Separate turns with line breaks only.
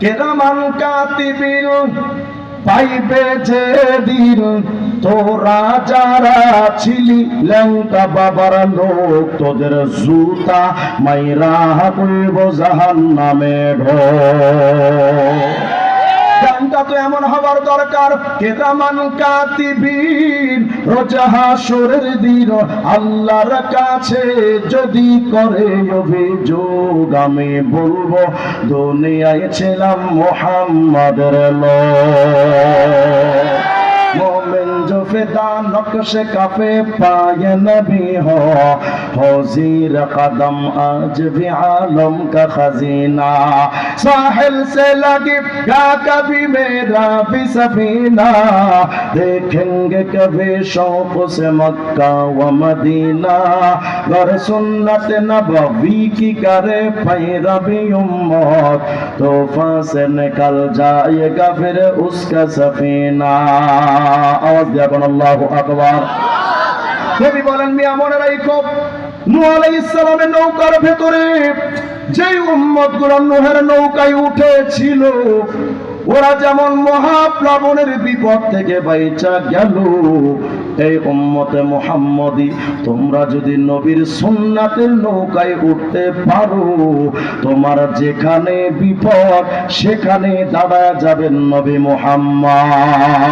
কেরামান কাতিবিন পাইবে যে দিন তোরা যারা ছিলি ল্যাংটা বাবার লোক তোদের জুতা মাইরা কইব জাহান্নামে গানটা তো এমন হবার দরকার কেরামান কাতিবিন রোজ হাসরের দিন আল্লাহর কাছে যদি করে অভিযোগ আমি বলবো দুনিয়ায় ছিলাম মুহাম্মাদের লোক मोमिन जो फिदा नक्श काफे पाए नबी हो जीर कदम आज भी आलम का खजीना साहिल से लगी गा कभी मेरा भी सफीना देखेंगे कभी शौक से मक्का व मदीना गर सुन्नत नबवी की करे पैरवी उम्मत तोफा से निकल जाएगा फिर उसका सफीना आवाज दिया कोन আল্লাহু আকবার নবী বলেন মিয়া মনে রাখো নূহ আলাইহিস সালামের নৌকার ভিতরে যেই উম্মতগুলো নূহের নৌকায় উঠেছিল ওরা যেমন মহাপ্লাবনের বিপদ থেকে বাইচা গেল এই উম্মতে মুহাম্মদী তোমরা যদি নবীর সুন্নাতের নৌকায় উঠতে পারো তোমার যেখানে বিপদ সেখানে দাঁড়ায় যাবেন নবী মুহাম্মদ